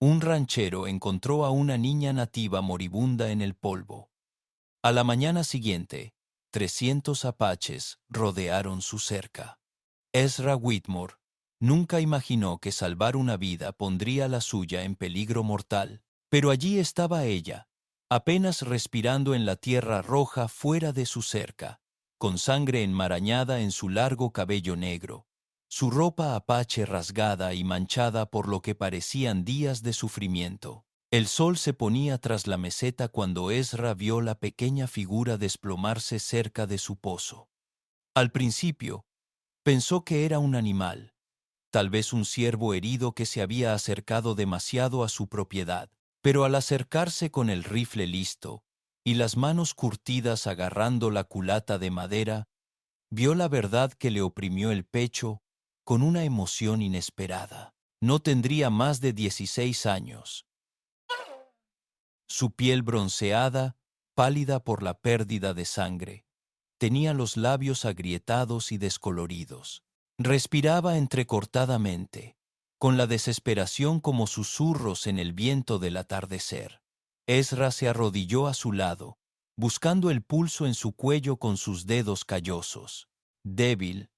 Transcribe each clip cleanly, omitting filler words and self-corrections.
Un ranchero encontró a una niña nativa moribunda en el polvo. A la mañana siguiente, 300 apaches rodearon su cerca. Ezra Whitmore nunca imaginó que salvar una vida pondría la suya en peligro mortal, pero allí estaba ella, apenas respirando en la tierra roja fuera de su cerca, con sangre enmarañada en su largo cabello negro, su ropa apache rasgada y manchada por lo que parecían días de sufrimiento. El sol se ponía tras la meseta cuando Ezra vio la pequeña figura desplomarse cerca de su pozo. Al principio, pensó que era un animal, tal vez un ciervo herido que se había acercado demasiado a su propiedad, pero al acercarse con el rifle listo y las manos curtidas agarrando la culata de madera, vio la verdad que le oprimió el pecho con una emoción inesperada. No tendría más de 16 años. Su piel bronceada, pálida por la pérdida de sangre, tenía los labios agrietados y descoloridos. Respiraba entrecortadamente, con la desesperación como susurros en el viento del atardecer. Ezra se arrodilló a su lado, buscando el pulso en su cuello con sus dedos callosos. Débil,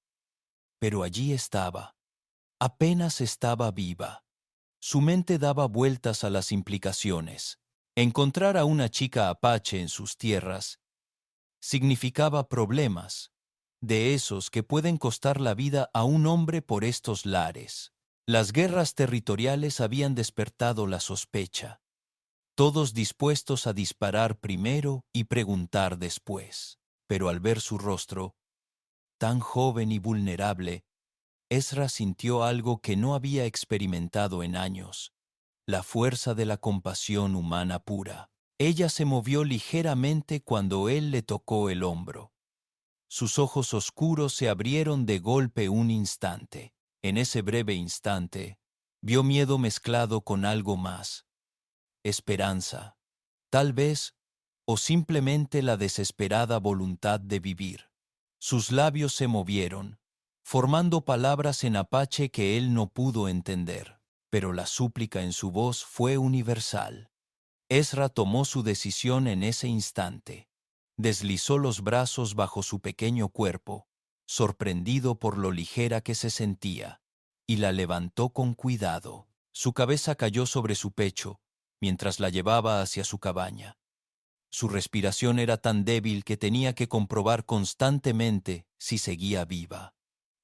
pero allí estaba. Apenas estaba viva. Su mente daba vueltas a las implicaciones. Encontrar a una chica apache en sus tierras significaba problemas, de esos que pueden costar la vida a un hombre por estos lares. Las guerras territoriales habían despertado la sospecha, todos dispuestos a disparar primero y preguntar después. Pero al ver su rostro, tan joven y vulnerable, Ezra sintió algo que no había experimentado en años, la fuerza de la compasión humana pura. Ella se movió ligeramente cuando él le tocó el hombro. Sus ojos oscuros se abrieron de golpe un instante. En ese breve instante, vio miedo mezclado con algo más. Esperanza, tal vez, o simplemente la desesperada voluntad de vivir. Sus labios se movieron, formando palabras en apache que él no pudo entender, pero la súplica en su voz fue universal. Ezra tomó su decisión en ese instante. Deslizó los brazos bajo su pequeño cuerpo, sorprendido por lo ligera que se sentía, y la levantó con cuidado. Su cabeza cayó sobre su pecho, mientras la llevaba hacia su cabaña. Su respiración era tan débil que tenía que comprobar constantemente si seguía viva.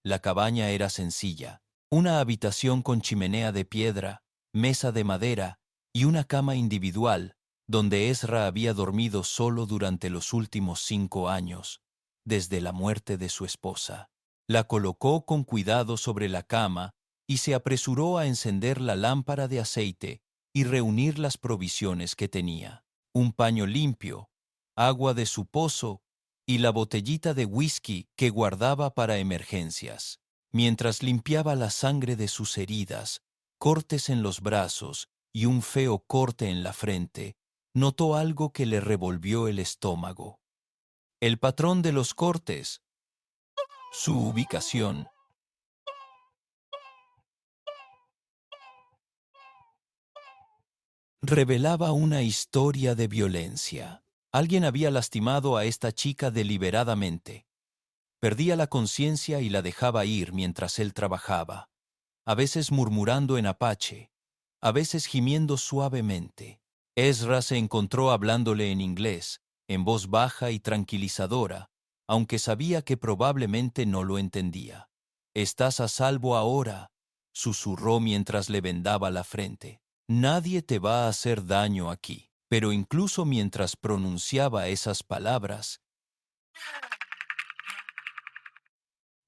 La cabaña era sencilla, una habitación con chimenea de piedra, mesa de madera y una cama individual, donde Ezra había dormido solo durante los últimos 5 años, desde la muerte de su esposa. La colocó con cuidado sobre la cama y se apresuró a encender la lámpara de aceite y reunir las provisiones que tenía. Un paño limpio, agua de su pozo y la botellita de whisky que guardaba para emergencias. Mientras limpiaba la sangre de sus heridas, cortes en los brazos y un feo corte en la frente, notó algo que le revolvió el estómago. El patrón de los cortes, su ubicación. Revelaba una historia de violencia. Alguien había lastimado a esta chica deliberadamente. Perdía la conciencia y la dejaba ir mientras él trabajaba, a veces murmurando en apache, a veces gimiendo suavemente. Ezra se encontró hablándole en inglés, en voz baja y tranquilizadora, aunque sabía que probablemente no lo entendía. «Estás a salvo ahora», susurró mientras le vendaba la frente. «Nadie te va a hacer daño aquí». Pero incluso mientras pronunciaba esas palabras,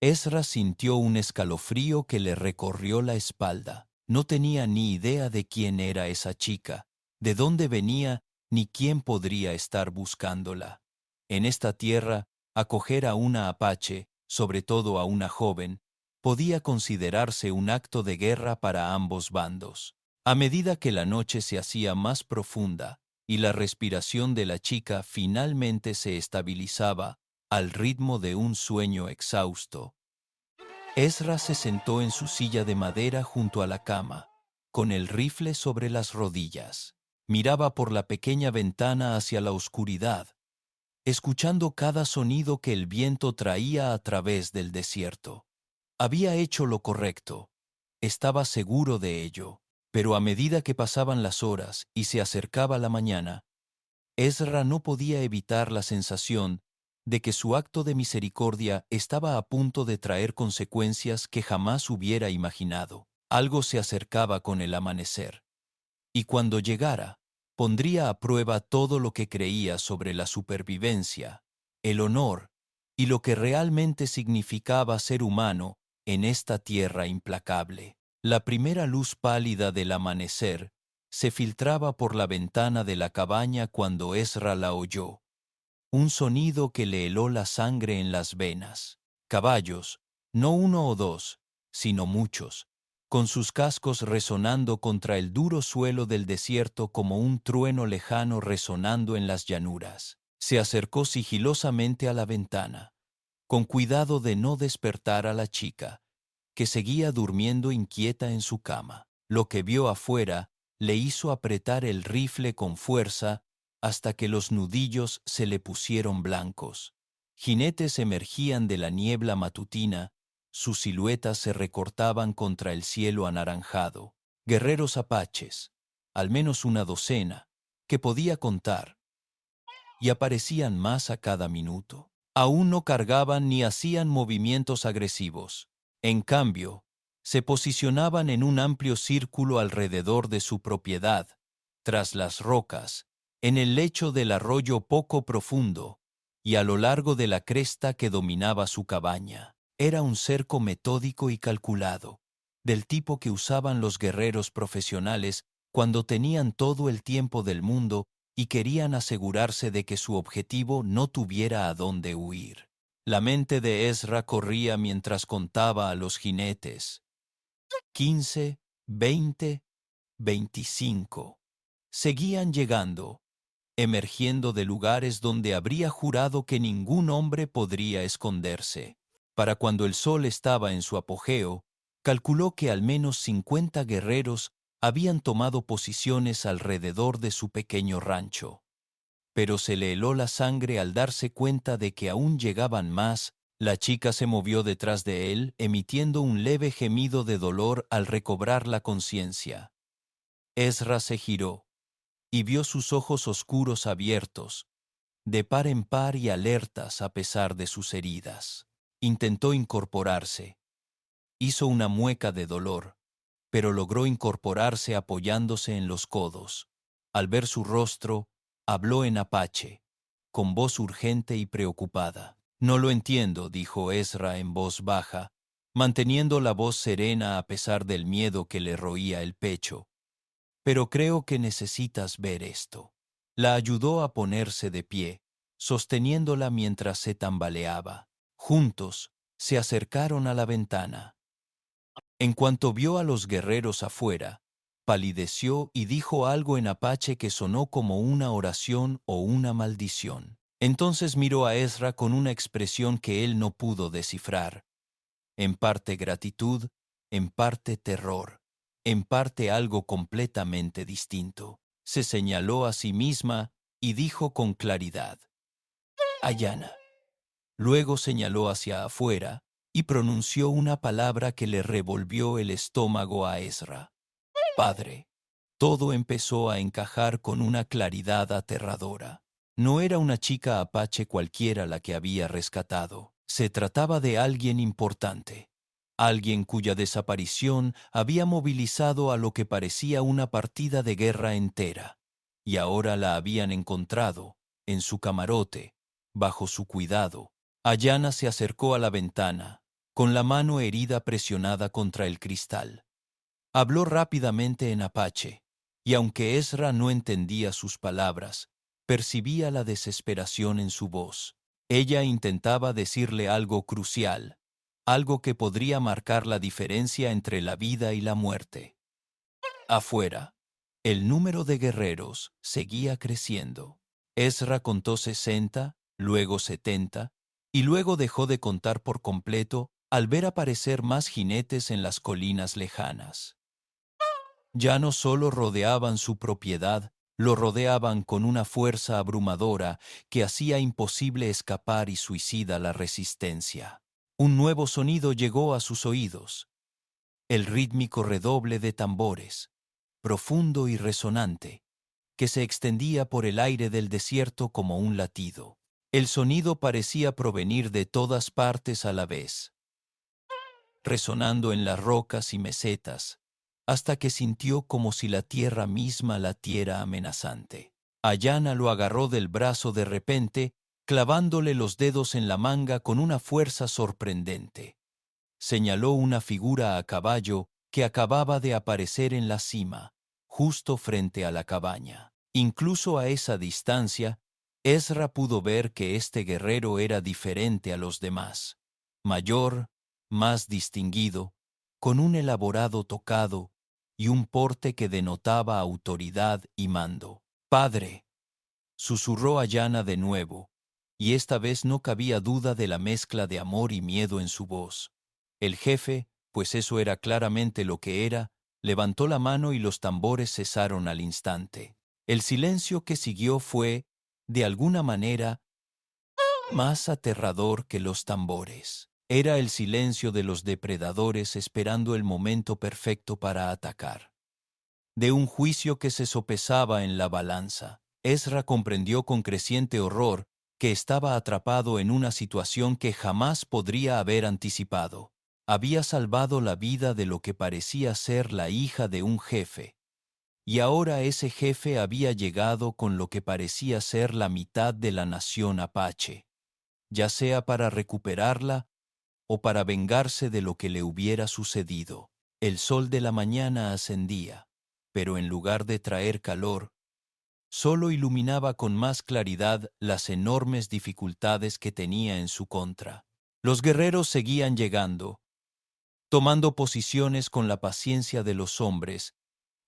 Ezra sintió un escalofrío que le recorrió la espalda. No tenía ni idea de quién era esa chica, de dónde venía, ni quién podría estar buscándola. En esta tierra, acoger a una apache, sobre todo a una joven, podía considerarse un acto de guerra para ambos bandos. A medida que la noche se hacía más profunda y la respiración de la chica finalmente se estabilizaba, al ritmo de un sueño exhausto, Ezra se sentó en su silla de madera junto a la cama, con el rifle sobre las rodillas. Miraba por la pequeña ventana hacia la oscuridad, escuchando cada sonido que el viento traía a través del desierto. Había hecho lo correcto. Estaba seguro de ello. Pero a medida que pasaban las horas y se acercaba la mañana, Ezra no podía evitar la sensación de que su acto de misericordia estaba a punto de traer consecuencias que jamás hubiera imaginado. Algo se acercaba con el amanecer, y cuando llegara, pondría a prueba todo lo que creía sobre la supervivencia, el honor y lo que realmente significaba ser humano en esta tierra implacable. La primera luz pálida del amanecer se filtraba por la ventana de la cabaña cuando Ezra la oyó. Un sonido que le heló la sangre en las venas. Caballos, no uno o dos, sino muchos, con sus cascos resonando contra el duro suelo del desierto como un trueno lejano resonando en las llanuras. Se acercó sigilosamente a la ventana, con cuidado de no despertar a la chica, que seguía durmiendo inquieta en su cama. Lo que vio afuera le hizo apretar el rifle con fuerza hasta que los nudillos se le pusieron blancos. Jinetes emergían de la niebla matutina, sus siluetas se recortaban contra el cielo anaranjado. Guerreros apaches, al menos una docena, que podía contar, y aparecían más a cada minuto. Aún no cargaban ni hacían movimientos agresivos. En cambio, se posicionaban en un amplio círculo alrededor de su propiedad, tras las rocas, en el lecho del arroyo poco profundo y a lo largo de la cresta que dominaba su cabaña. Era un cerco metódico y calculado, del tipo que usaban los guerreros profesionales cuando tenían todo el tiempo del mundo y querían asegurarse de que su objetivo no tuviera a dónde huir. La mente de Ezra corría mientras contaba a los jinetes. 15, 20, 25. Seguían llegando, emergiendo de lugares donde habría jurado que ningún hombre podría esconderse. Para cuando el sol estaba en su apogeo, calculó que al menos 50 guerreros habían tomado posiciones alrededor de su pequeño rancho. Pero se le heló la sangre al darse cuenta de que aún llegaban más. La chica se movió detrás de él, emitiendo un leve gemido de dolor al recobrar la conciencia. Ezra se giró y vio sus ojos oscuros abiertos, de par en par y alertas a pesar de sus heridas. Intentó incorporarse. Hizo una mueca de dolor, pero logró incorporarse apoyándose en los codos. Al ver su rostro, habló en apache, con voz urgente y preocupada. «No lo entiendo», dijo Ezra en voz baja, manteniendo la voz serena a pesar del miedo que le roía el pecho. «Pero creo que necesitas ver esto». La ayudó a ponerse de pie, sosteniéndola mientras se tambaleaba. Juntos, se acercaron a la ventana. En cuanto vio a los guerreros afuera, palideció y dijo algo en apache que sonó como una oración o una maldición. Entonces miró a Ezra con una expresión que él no pudo descifrar. En parte gratitud, en parte terror, en parte algo completamente distinto. Se señaló a sí misma y dijo con claridad: «Ayana». Luego señaló hacia afuera y pronunció una palabra que le revolvió el estómago a Ezra. «Padre». Todo empezó a encajar con una claridad aterradora. No era una chica apache cualquiera la que había rescatado. Se trataba de alguien importante. Alguien cuya desaparición había movilizado a lo que parecía una partida de guerra entera. Y ahora la habían encontrado, en su camarote, bajo su cuidado. Ayana se acercó a la ventana, con la mano herida presionada contra el cristal. Habló rápidamente en apache, y aunque Ezra no entendía sus palabras, percibía la desesperación en su voz. Ella intentaba decirle algo crucial, algo que podría marcar la diferencia entre la vida y la muerte. Afuera, el número de guerreros seguía creciendo. Ezra contó 60, luego 70, y luego dejó de contar por completo al ver aparecer más jinetes en las colinas lejanas. Ya no solo rodeaban su propiedad, lo rodeaban con una fuerza abrumadora que hacía imposible escapar y suicida la resistencia. Un nuevo sonido llegó a sus oídos, el rítmico redoble de tambores, profundo y resonante, que se extendía por el aire del desierto como un latido. El sonido parecía provenir de todas partes a la vez, resonando en las rocas y mesetas, hasta que sintió como si la tierra misma latiera amenazante. Ayana lo agarró del brazo de repente, clavándole los dedos en la manga con una fuerza sorprendente. Señaló una figura a caballo que acababa de aparecer en la cima, justo frente a la cabaña. Incluso a esa distancia, Ezra pudo ver que este guerrero era diferente a los demás. Mayor, más distinguido, con un elaborado tocado y un porte que denotaba autoridad y mando. «Padre», susurró Ayana de nuevo, y esta vez no cabía duda de la mezcla de amor y miedo en su voz. El jefe, pues eso era claramente lo que era, levantó la mano y los tambores cesaron al instante. El silencio que siguió fue, de alguna manera, más aterrador que los tambores. Era el silencio de los depredadores esperando el momento perfecto para atacar. De un juicio que se sopesaba en la balanza, Ezra comprendió con creciente horror que estaba atrapado en una situación que jamás podría haber anticipado. Había salvado la vida de lo que parecía ser la hija de un jefe, y ahora ese jefe había llegado con lo que parecía ser la mitad de la nación apache, ya sea para recuperarla o para vengarse de lo que le hubiera sucedido. El sol de la mañana ascendía, pero en lugar de traer calor, solo iluminaba con más claridad las enormes dificultades que tenía en su contra. Los guerreros seguían llegando, tomando posiciones con la paciencia de los hombres,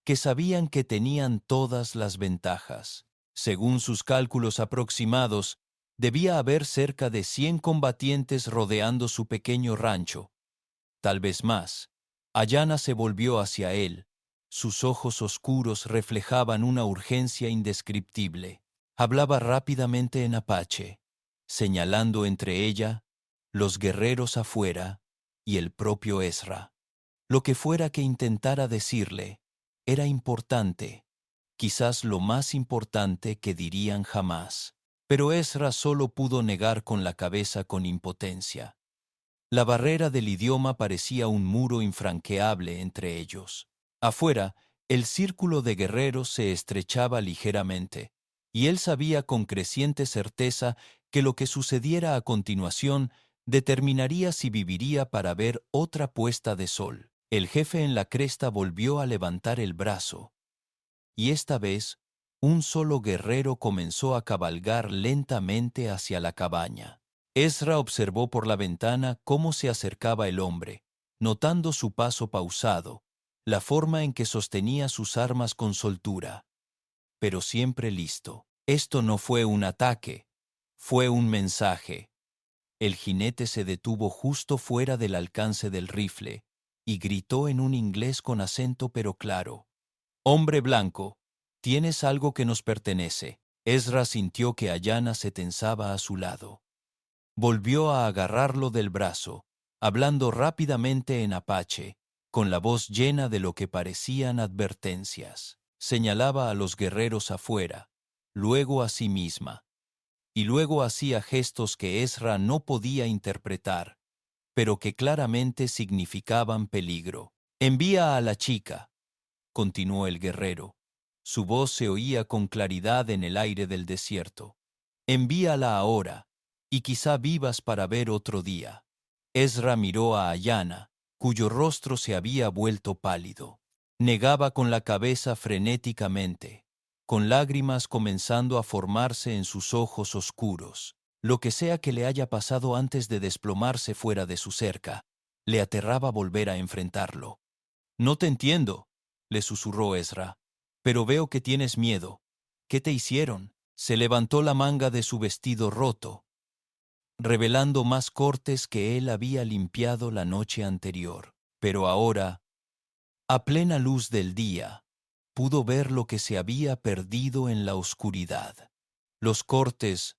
que sabían que tenían todas las ventajas. Según sus cálculos aproximados, debía haber cerca de 100 combatientes rodeando su pequeño rancho, tal vez más. Ayana se volvió hacia él. Sus ojos oscuros reflejaban una urgencia indescriptible. Hablaba rápidamente en apache, señalando entre ella, los guerreros afuera y el propio Ezra. Lo que fuera que intentara decirle, era importante, quizás lo más importante que dirían jamás. Pero Ezra solo pudo negar con la cabeza con impotencia. La barrera del idioma parecía un muro infranqueable entre ellos. Afuera, el círculo de guerreros se estrechaba ligeramente, y él sabía con creciente certeza que lo que sucediera a continuación determinaría si viviría para ver otra puesta de sol. El jefe en la cresta volvió a levantar el brazo, y esta vez un solo guerrero comenzó a cabalgar lentamente hacia la cabaña. Ezra observó por la ventana cómo se acercaba el hombre, notando su paso pausado, la forma en que sostenía sus armas con soltura, pero siempre listo. Esto no fue un ataque, fue un mensaje. El jinete se detuvo justo fuera del alcance del rifle y gritó en un inglés con acento pero claro: «Hombre blanco, tienes algo que nos pertenece». Ezra sintió que Ayana se tensaba a su lado. Volvió a agarrarlo del brazo, hablando rápidamente en apache, con la voz llena de lo que parecían advertencias. Señalaba a los guerreros afuera, luego a sí misma, y luego hacía gestos que Ezra no podía interpretar, pero que claramente significaban peligro. «Envía a la chica», continuó el guerrero. Su voz se oía con claridad en el aire del desierto. «Envíala ahora, y quizá vivas para ver otro día». Ezra miró a Ayana, cuyo rostro se había vuelto pálido. Negaba con la cabeza frenéticamente, con lágrimas comenzando a formarse en sus ojos oscuros. Lo que sea que le haya pasado antes de desplomarse fuera de su cerca, le aterraba volver a enfrentarlo. «No te entiendo», le susurró Ezra, «pero veo que tienes miedo. ¿Qué te hicieron?» Se levantó la manga de su vestido roto, revelando más cortes que él había limpiado la noche anterior. Pero ahora A plena luz del día, pudo ver lo que se había perdido en la oscuridad. Los cortes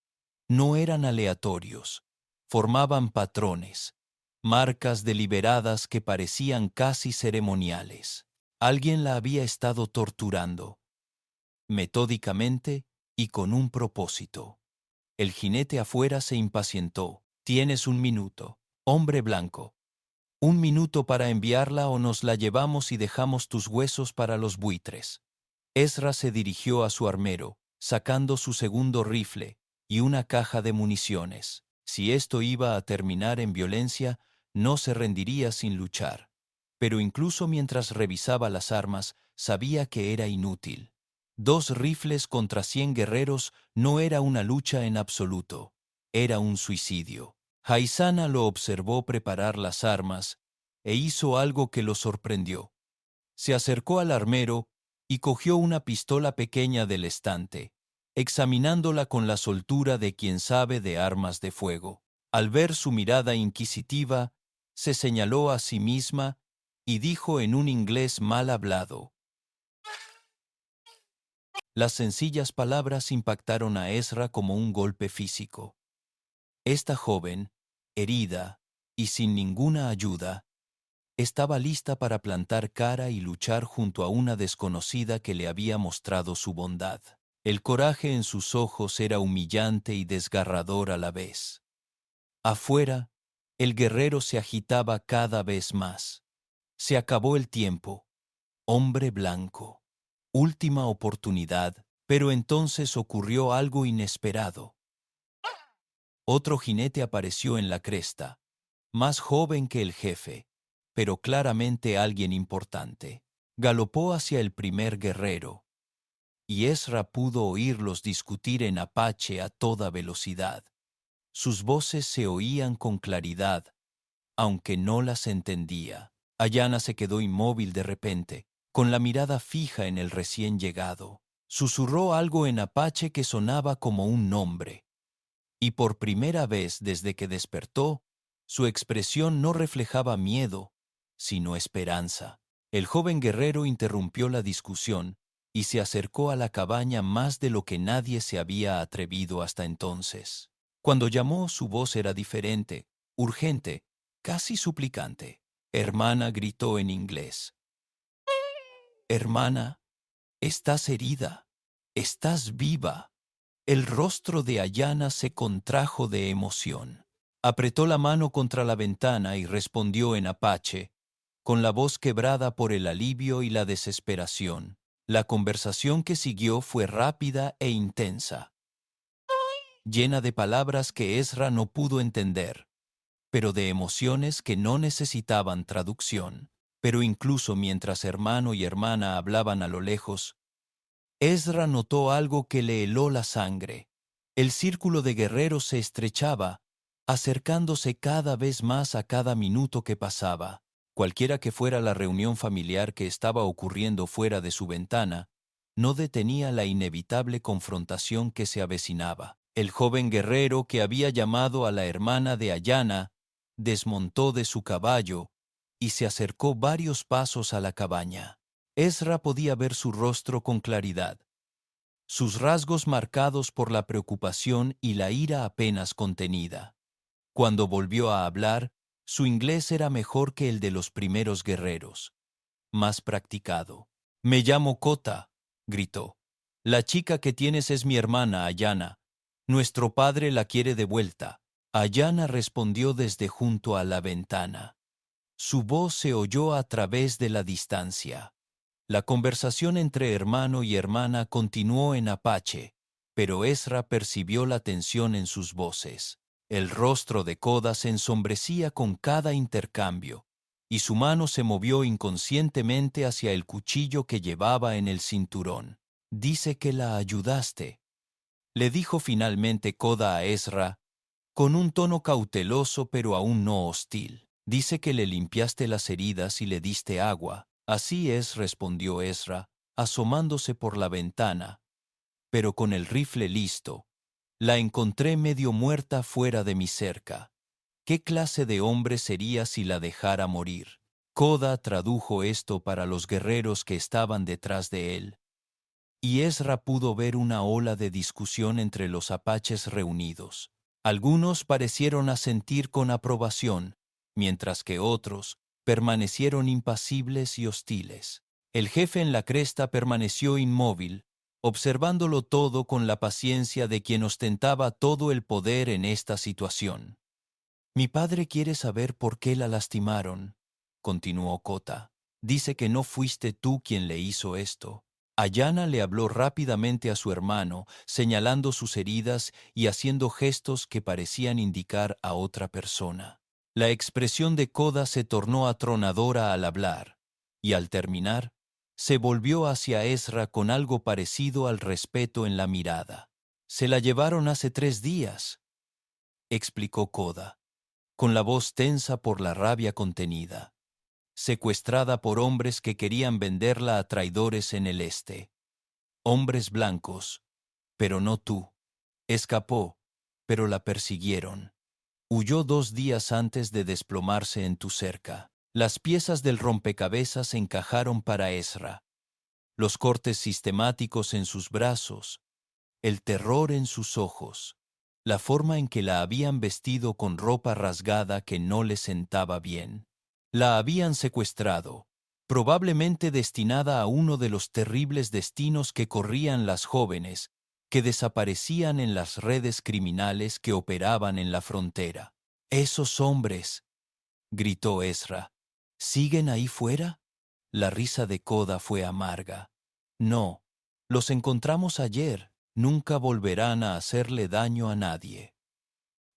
no eran aleatorios, formaban patrones, marcas deliberadas que parecían casi ceremoniales. Alguien la había estado torturando, metódicamente y con un propósito. El jinete afuera se impacientó. «Tienes un minuto, hombre blanco. Un minuto para enviarla o nos la llevamos y dejamos tus huesos para los buitres». Ezra se dirigió a su armero, sacando su segundo rifle y una caja de municiones. Si esto iba a terminar en violencia, no se rendiría sin luchar. Pero incluso mientras revisaba las armas, sabía que era inútil. 2 rifles contra 100 guerreros no era una lucha en absoluto. Era un suicidio. Jaisana lo observó preparar las armas e hizo algo que lo sorprendió. Se acercó al armero y cogió una pistola pequeña del estante, examinándola con la soltura de quien sabe de armas de fuego. Al ver su mirada inquisitiva, se señaló a sí misma y dijo en un inglés mal hablado. Las sencillas palabras impactaron a Ezra como un golpe físico. Esta joven, herida y sin ninguna ayuda, estaba lista para plantar cara y luchar junto a una desconocida que le había mostrado su bondad. El coraje en sus ojos era humillante y desgarrador a la vez. Afuera, el guerrero se agitaba cada vez más. Se acabó el tiempo. Hombre blanco. Última oportunidad, pero entonces ocurrió algo inesperado. Otro jinete apareció en la cresta, más joven que el jefe, pero claramente alguien importante. Galopó hacia el primer guerrero, y Ezra pudo oírlos discutir en apache a toda velocidad. Sus voces se oían con claridad, aunque no las entendía. Ayana se quedó inmóvil de repente, con la mirada fija en el recién llegado. Susurró algo en apache que sonaba como un nombre. Y por primera vez desde que despertó, su expresión no reflejaba miedo, sino esperanza. El joven guerrero interrumpió la discusión y se acercó a la cabaña más de lo que nadie se había atrevido hasta entonces. Cuando llamó, su voz era diferente, urgente, casi suplicante. «Hermana», gritó en inglés. «Hermana, estás herida, estás viva». El rostro de Ayana se contrajo de emoción. Apretó la mano contra la ventana y respondió en apache, con la voz quebrada por el alivio y la desesperación. La conversación que siguió fue rápida e intensa, llena de palabras que Ezra no pudo entender, pero de emociones que no necesitaban traducción. Pero incluso mientras hermano y hermana hablaban a lo lejos, Ezra notó algo que le heló la sangre. El círculo de guerreros se estrechaba, acercándose cada vez más a cada minuto que pasaba. Cualquiera que fuera la reunión familiar que estaba ocurriendo fuera de su ventana, no detenía la inevitable confrontación que se avecinaba. El joven guerrero que había llamado a la hermana de Ayana desmontó de su caballo y se acercó varios pasos a la cabaña. Ezra podía ver su rostro con claridad, sus rasgos marcados por la preocupación y la ira apenas contenida. Cuando volvió a hablar, su inglés era mejor que el de los primeros guerreros, más practicado. «Me llamo Kota», gritó. «La chica que tienes es mi hermana, Ayana. Nuestro padre la quiere de vuelta». Ayana respondió desde junto a la ventana. Su voz se oyó a través de la distancia. La conversación entre hermano y hermana continuó en apache, pero Ezra percibió la tensión en sus voces. El rostro de Koda se ensombrecía con cada intercambio, y su mano se movió inconscientemente hacia el cuchillo que llevaba en el cinturón. «Dice que la ayudaste», le dijo finalmente Koda a Ezra, con un tono cauteloso pero aún no hostil. «Dice que le limpiaste las heridas y le diste agua». «Así es», respondió Ezra, asomándose por la ventana, pero con el rifle listo. «La encontré medio muerta fuera de mi cerca. ¿Qué clase de hombre sería si la dejara morir?» Coda tradujo esto para los guerreros que estaban detrás de él, y Ezra pudo ver una ola de discusión entre los apaches reunidos. Algunos parecieron asentir con aprobación, mientras que otros permanecieron impasibles y hostiles. El jefe en la cresta permaneció inmóvil, observándolo todo con la paciencia de quien ostentaba todo el poder en esta situación. «Mi padre quiere saber por qué la lastimaron», continuó Kota. «Dice que no fuiste tú quien le hizo esto». Ayana le habló rápidamente a su hermano, señalando sus heridas y haciendo gestos que parecían indicar a otra persona. La expresión de Koda se tornó atronadora al hablar, y al terminar, se volvió hacia Ezra con algo parecido al respeto en la mirada. «Se la llevaron hace 3 días», explicó Koda, con la voz tensa por la rabia contenida. «Secuestrada por hombres que querían venderla a traidores en el este. Hombres blancos, pero no tú. Escapó, pero la persiguieron. Huyó 2 días antes de desplomarse en tu cerca». Las piezas del rompecabezas encajaron para Ezra. Los cortes sistemáticos en sus brazos, el terror en sus ojos, la forma en que la habían vestido con ropa rasgada que no le sentaba bien. La habían secuestrado, probablemente destinada a uno de los terribles destinos que corrían las jóvenes, que desaparecían en las redes criminales que operaban en la frontera. «¡Esos hombres!», gritó Ezra. «¿Siguen ahí fuera?». La risa de Koda fue amarga. «No, los encontramos ayer. Nunca volverán a hacerle daño a nadie».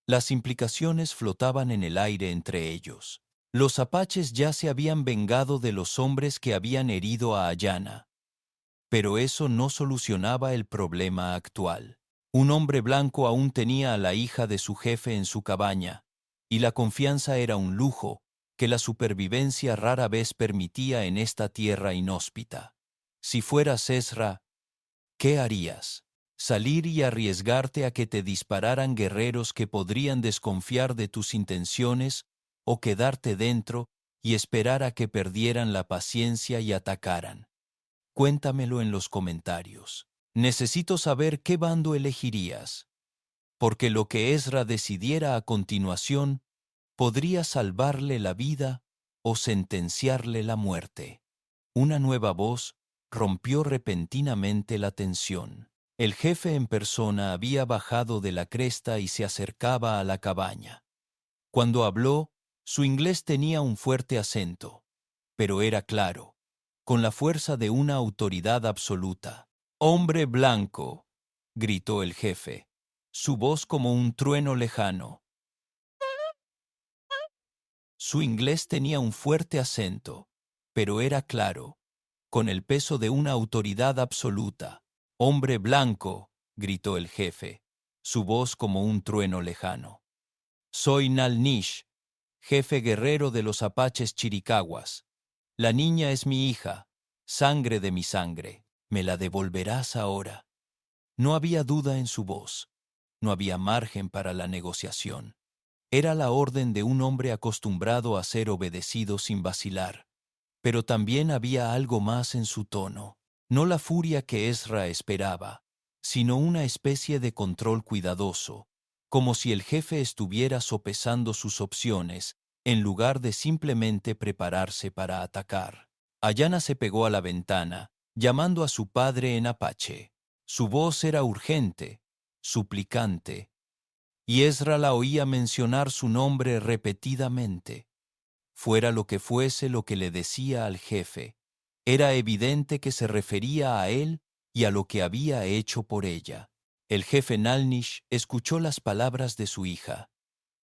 Las implicaciones flotaban en el aire entre ellos. Los apaches ya se habían vengado de los hombres que habían herido a Ayana. Pero eso no solucionaba el problema actual. Un hombre blanco aún tenía a la hija de su jefe en su cabaña, y la confianza era un lujo que la supervivencia rara vez permitía en esta tierra inhóspita. Si fueras Ezra, ¿qué harías? ¿Salir y arriesgarte a que te dispararan guerreros que podrían desconfiar de tus intenciones, o quedarte dentro y esperar a que perdieran la paciencia y atacaran? Cuéntamelo en los comentarios. Necesito saber qué bando elegirías, porque lo que Ezra decidiera a continuación podría salvarle la vida o sentenciarle la muerte. Una nueva voz rompió repentinamente la tensión. El jefe en persona había bajado de la cresta y se acercaba a la cabaña. Cuando habló, su inglés tenía un fuerte acento, pero era claro, con la fuerza de una autoridad absoluta. «Hombre blanco», gritó el jefe, su voz como un trueno lejano. Su inglés tenía un fuerte acento, pero era claro, con el peso de una autoridad absoluta. «Hombre blanco», gritó el jefe, su voz como un trueno lejano. «Soy Nal Nish, jefe guerrero de los apaches chiricahuas. La niña es mi hija, sangre de mi sangre. Me la devolverás ahora». No había duda en su voz. No había margen para la negociación. Era la orden de un hombre acostumbrado a ser obedecido sin vacilar. Pero también había algo más en su tono. No la furia que Ezra esperaba, sino una especie de control cuidadoso, como si el jefe estuviera sopesando sus opciones, en lugar de simplemente prepararse para atacar. Ayana se pegó a la ventana, llamando a su padre en apache. Su voz era urgente, suplicante, y Ezra la oía mencionar su nombre repetidamente. Fuera lo que fuese lo que le decía al jefe, era evidente que se refería a él y a lo que había hecho por ella. El jefe Nalnish escuchó las palabras de su hija.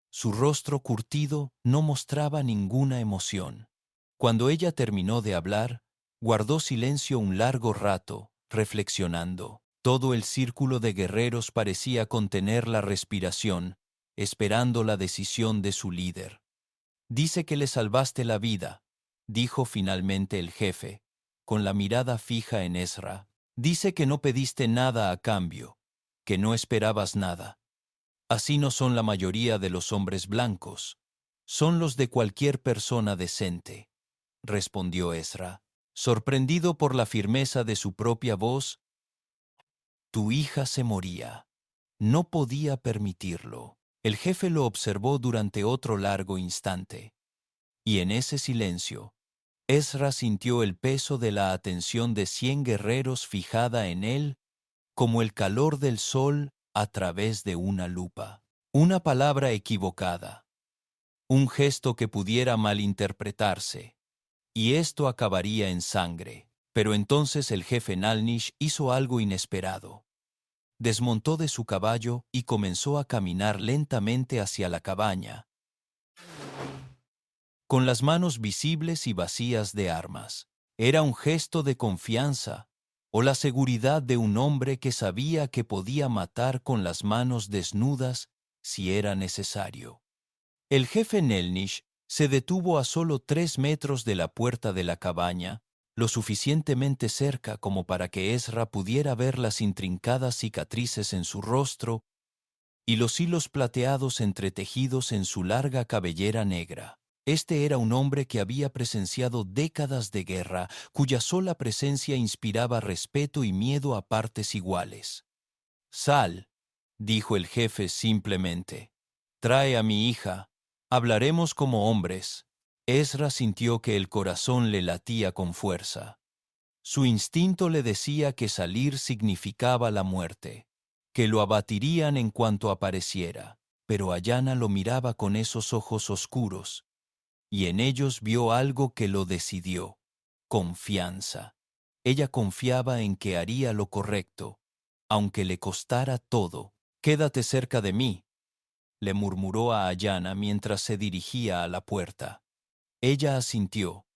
Su rostro curtido no mostraba ninguna emoción. Cuando ella terminó de hablar, guardó silencio un largo rato, reflexionando. Todo el círculo de guerreros parecía contener la respiración, esperando la decisión de su líder. «Dice que le salvaste la vida», dijo finalmente el jefe, con la mirada fija en Ezra. «Dice que no pediste nada a cambio, que no esperabas nada. Así no son la mayoría de los hombres blancos. Son los de cualquier persona decente. respondió Ezra, sorprendido por la firmeza de su propia voz. Tu hija se moría. No podía permitirlo. El jefe lo observó durante otro largo instante. Y en ese silencio, Ezra sintió el peso de la atención de 100 guerreros fijada en él como el calor del sol a través de una lupa. Una palabra equivocada, un gesto que pudiera malinterpretarse, y esto acabaría en sangre. Pero entonces el jefe Nalnish hizo algo inesperado. Desmontó de su caballo y comenzó a caminar lentamente hacia la cabaña, con las manos visibles y vacías de armas. Era un gesto de confianza, o la seguridad de un hombre que sabía que podía matar con las manos desnudas si era necesario. El jefe Nelnish se detuvo a solo 3 metros de la puerta de la cabaña, lo suficientemente cerca como para que Ezra pudiera ver las intrincadas cicatrices en su rostro y los hilos plateados entretejidos en su larga cabellera negra. Este era un hombre que había presenciado décadas de guerra, cuya sola presencia inspiraba respeto y miedo a partes iguales. Sal, dijo el jefe simplemente. Trae a mi hija. Hablaremos como hombres. Ezra sintió que el corazón le latía con fuerza. Su instinto le decía que salir significaba la muerte, que lo abatirían en cuanto apareciera, pero Ayanna lo miraba con esos ojos oscuros, y en ellos vio algo que lo decidió: confianza. Ella confiaba en que haría lo correcto, aunque le costara todo. Quédate cerca de mí, le murmuró a Ayanna mientras se dirigía a la puerta. Ella asintió,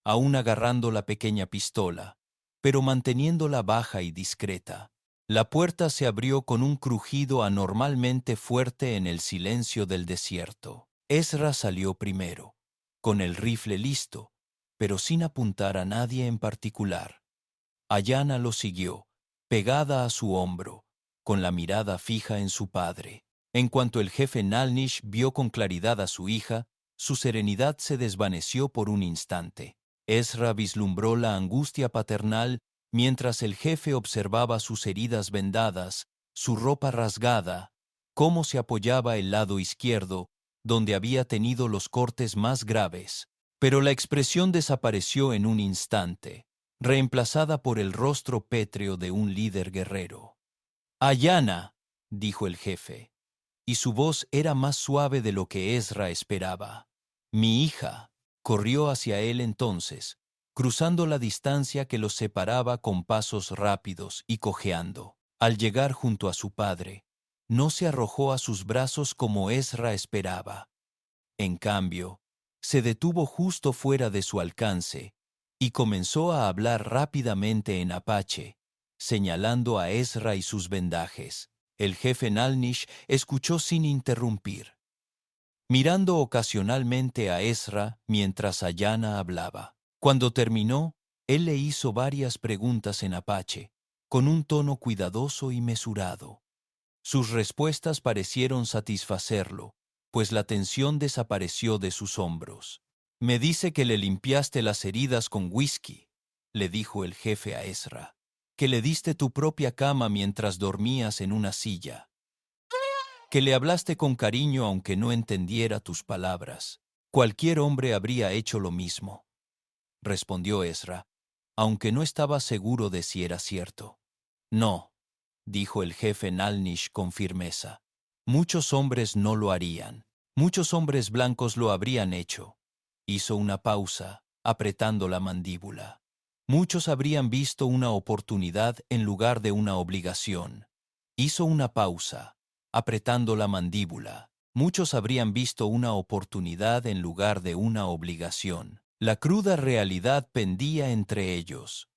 aún agarrando la pequeña pistola, pero manteniéndola baja y discreta. La puerta se abrió con un crujido anormalmente fuerte en el silencio del desierto. Ezra salió primero, con el rifle listo, pero sin apuntar a nadie en particular. Ayanna lo siguió, pegada a su hombro, con la mirada fija en su padre. En cuanto el jefe Nalnish vio con claridad a su hija, su serenidad se desvaneció por un instante. Ezra vislumbró la angustia paternal mientras el jefe observaba sus heridas vendadas, su ropa rasgada, cómo se apoyaba el lado izquierdo, donde había tenido los cortes más graves. Pero la expresión desapareció en un instante, reemplazada por el rostro pétreo de un líder guerrero. «Ayanna», dijo el jefe, y su voz era más suave de lo que Ezra esperaba. «Mi hija». Corrió hacia él entonces, cruzando la distancia que los separaba con pasos rápidos y cojeando. Al llegar junto a su padre, no se arrojó a sus brazos como Ezra esperaba. En cambio, se detuvo justo fuera de su alcance y comenzó a hablar rápidamente en apache, señalando a Ezra y sus vendajes. El jefe Nalnish escuchó sin interrumpir, mirando ocasionalmente a Ezra mientras Ayanna hablaba. Cuando terminó, él le hizo varias preguntas en apache, con un tono cuidadoso y mesurado. Sus respuestas parecieron satisfacerlo, pues la tensión desapareció de sus hombros. «Me dice que le limpiaste las heridas con whisky», le dijo el jefe a Ezra, «que le diste tu propia cama mientras dormías en una silla, que le hablaste con cariño aunque no entendiera tus palabras. Cualquier hombre habría hecho lo mismo», respondió Ezra, aunque no estaba seguro de si era cierto. «No», dijo el jefe Nalnish con firmeza. «Muchos hombres no lo harían. Muchos hombres blancos lo habrían hecho». Hizo una pausa, apretando la mandíbula. «Muchos habrían visto una oportunidad en lugar de una obligación». Hizo una pausa, apretando la mandíbula. Muchos habrían visto una oportunidad en lugar de una obligación. La cruda realidad pendía entre ellos.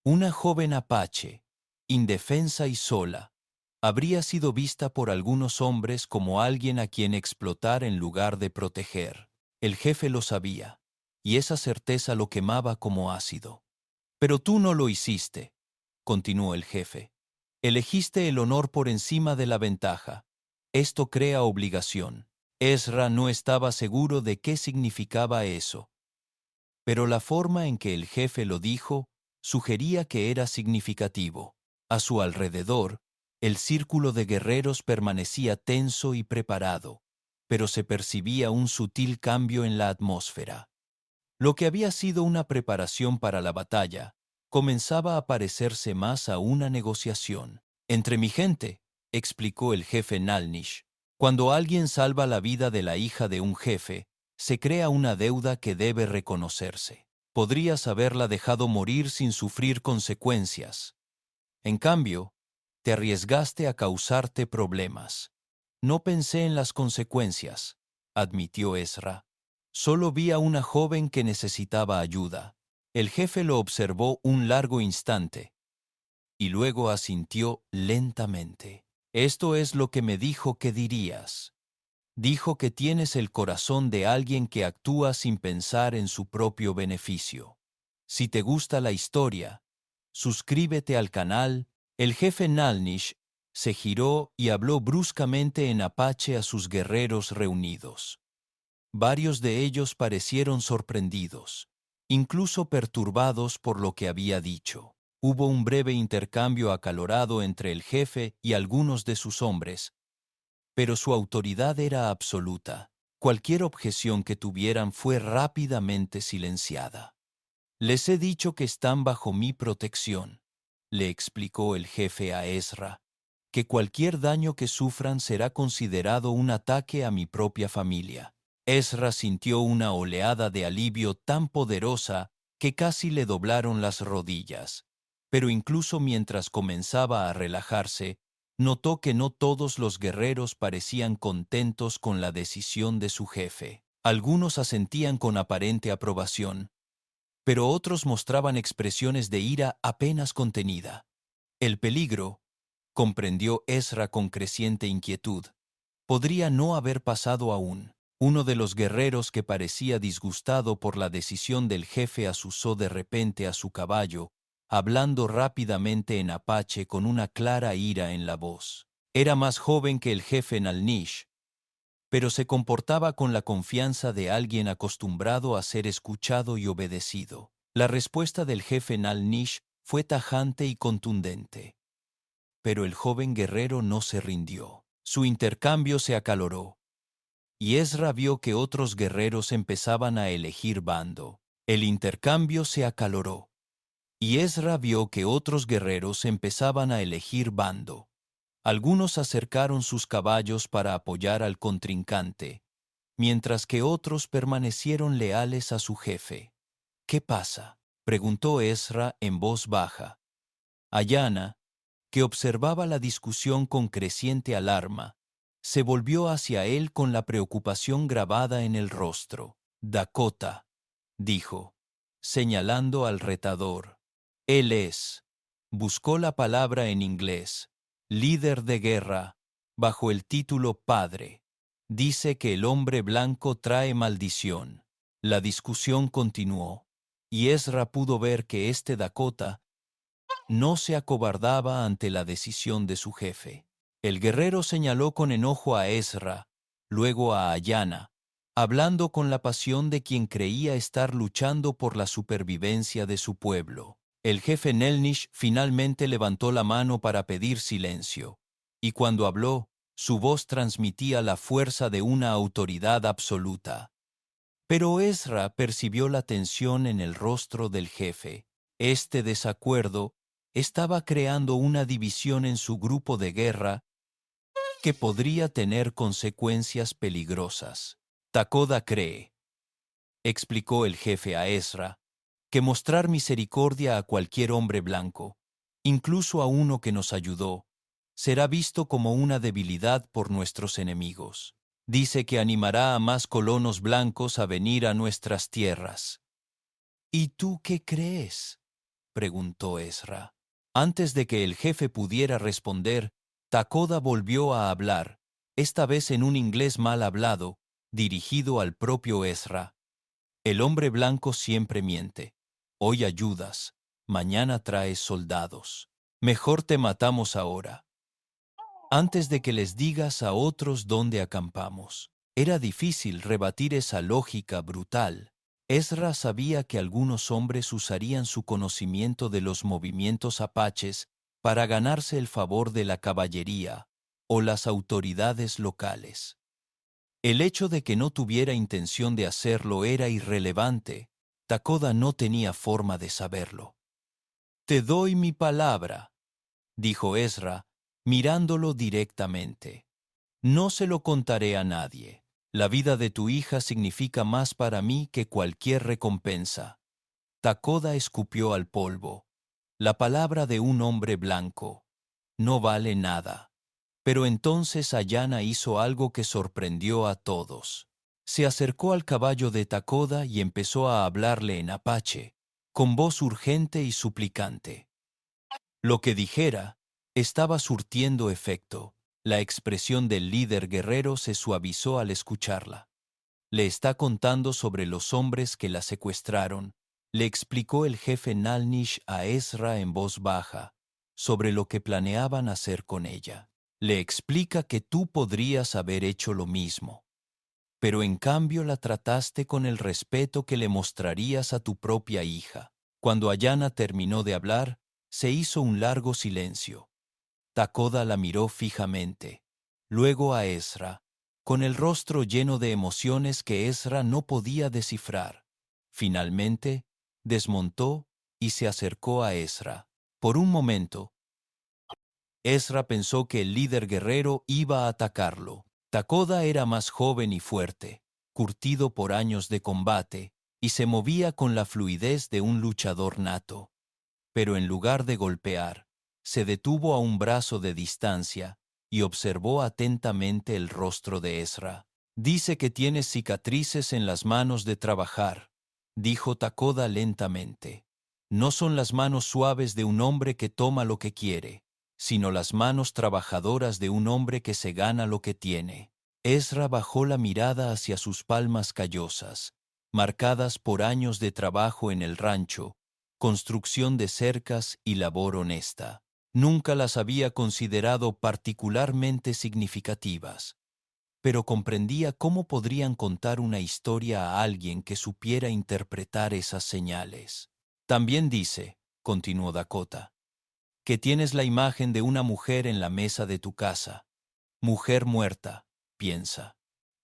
Una joven apache, indefensa y sola, habría sido vista por algunos hombres como alguien a quien explotar en lugar de proteger. El jefe lo sabía, y esa certeza lo quemaba como ácido. «Pero tú no lo hiciste», continuó el jefe. «Elegiste el honor por encima de la ventaja. Esto crea obligación». Ezra no estaba seguro de qué significaba eso. pero la forma en que el jefe lo dijo sugería que era significativo. A su alrededor, el círculo de guerreros permanecía tenso y preparado, pero se percibía un sutil cambio en la atmósfera. Lo que había sido una preparación para la batalla comenzaba a parecerse más a una negociación. Entre mi gente, explicó el jefe Nalnish, cuando alguien salva la vida de la hija de un jefe, se crea una deuda que debe reconocerse. Podrías haberla dejado morir sin sufrir consecuencias. En cambio, te arriesgaste a causarte problemas. No pensé en las consecuencias, admitió Ezra. Solo vi a una joven que necesitaba ayuda. El jefe lo observó un largo instante y luego asintió lentamente. Esto es lo que me dijo que dirías. Dijo que tienes el corazón de alguien que actúa sin pensar en su propio beneficio. Si te gusta la historia, suscríbete al canal. El jefe Nalnish se giró y habló bruscamente en apache a sus guerreros reunidos. Varios de ellos parecieron sorprendidos, incluso perturbados por lo que había dicho. Hubo un breve intercambio acalorado entre el jefe y algunos de sus hombres, pero su autoridad era absoluta. Cualquier objeción que tuvieran fue rápidamente silenciada. Les he dicho que están bajo mi protección, le explicó el jefe a Ezra, que cualquier daño que sufran será considerado un ataque a mi propia familia. Ezra sintió una oleada de alivio tan poderosa que casi le doblaron las rodillas, pero incluso mientras comenzaba a relajarse, notó que no todos los guerreros parecían contentos con la decisión de su jefe. Algunos asentían con aparente aprobación, pero otros mostraban expresiones de ira apenas contenida. El peligro, comprendió Ezra con creciente inquietud, podría no haber pasado aún. Uno de los guerreros que parecía disgustado por la decisión del jefe asusó de repente a su caballo, hablando rápidamente en apache con una clara ira en la voz. Era más joven que el jefe Nalnish, pero se comportaba con la confianza de alguien acostumbrado a ser escuchado y obedecido. La respuesta del jefe Nalnish fue tajante y contundente. Pero el joven guerrero no se rindió. Su intercambio se acaloró, y Ezra vio que otros guerreros empezaban a elegir bando. El intercambio se acaloró, y Ezra vio que otros guerreros empezaban a elegir bando. Algunos acercaron sus caballos para apoyar al contrincante, mientras que otros permanecieron leales a su jefe. ¿Qué pasa?, preguntó Ezra en voz baja. Ayana, que observaba la discusión con creciente alarma, se volvió hacia él con la preocupación grabada en el rostro. Dakota, dijo, señalando al retador. Él es. Buscó la palabra en inglés. Líder de guerra, bajo el título Padre. Dice que el hombre blanco trae maldición. La discusión continuó, y Ezra pudo ver que este Dakota no se acobardaba ante la decisión de su jefe. El guerrero señaló con enojo a Ezra, luego a Ayana, hablando con la pasión de quien creía estar luchando por la supervivencia de su pueblo. El jefe Nalnish finalmente levantó la mano para pedir silencio, y cuando habló, su voz transmitía la fuerza de una autoridad absoluta. Pero Ezra percibió la tensión en el rostro del jefe. Este desacuerdo estaba creando una división en su grupo de guerra que podría tener consecuencias peligrosas. Takoda cree, explicó el jefe a Ezra, que mostrar misericordia a cualquier hombre blanco, incluso a uno que nos ayudó, será visto como una debilidad por nuestros enemigos. Dice que animará a más colonos blancos a venir a nuestras tierras. ¿Y tú qué crees?, preguntó Ezra. Antes de que el jefe pudiera responder, Takoda volvió a hablar, esta vez en un inglés mal hablado, dirigido al propio Ezra. El hombre blanco siempre miente. Hoy ayudas, mañana traes soldados. Mejor te matamos ahora, antes de que les digas a otros dónde acampamos. Era difícil rebatir esa lógica brutal. Ezra sabía que algunos hombres usarían su conocimiento de los movimientos apaches para ganarse el favor de la caballería o las autoridades locales. El hecho de que no tuviera intención de hacerlo era irrelevante. Takoda no tenía forma de saberlo. «Te doy mi palabra», dijo Ezra, mirándolo directamente. «No se lo contaré a nadie. La vida de tu hija significa más para mí que cualquier recompensa». Takoda escupió al polvo. La palabra de un hombre blanco no vale nada. Pero entonces Ayana hizo algo que sorprendió a todos. Se acercó al caballo de Takoda y empezó a hablarle en apache, con voz urgente y suplicante. Lo que dijera estaba surtiendo efecto. La expresión del líder guerrero se suavizó al escucharla. Le está contando sobre los hombres que la secuestraron, le explicó el jefe Nalnish a Ezra en voz baja, sobre lo que planeaban hacer con ella. Le explica que tú podrías haber hecho lo mismo, pero en cambio la trataste con el respeto que le mostrarías a tu propia hija. Cuando Ayana terminó de hablar, se hizo un largo silencio. Takoda la miró fijamente, luego a Ezra, con el rostro lleno de emociones que Ezra no podía descifrar. Finalmente, desmontó y se acercó a Ezra. Por un momento, Ezra pensó que el líder guerrero iba a atacarlo. Takoda era más joven y fuerte, curtido por años de combate, y se movía con la fluidez de un luchador nato. Pero en lugar de golpear, se detuvo a un brazo de distancia y observó atentamente el rostro de Ezra. «Dice que tienes cicatrices en las manos de trabajar», dijo Takoda lentamente. «No son las manos suaves de un hombre que toma lo que quiere, sino las manos trabajadoras de un hombre que se gana lo que tiene». Ezra bajó la mirada hacia sus palmas callosas, marcadas por años de trabajo en el rancho, construcción de cercas y labor honesta. Nunca las había considerado particularmente significativas, pero comprendía cómo podrían contar una historia a alguien que supiera interpretar esas señales. «También dice», continuó Dakota, «que tienes la imagen de una mujer en la mesa de tu casa. Mujer muerta», piensa.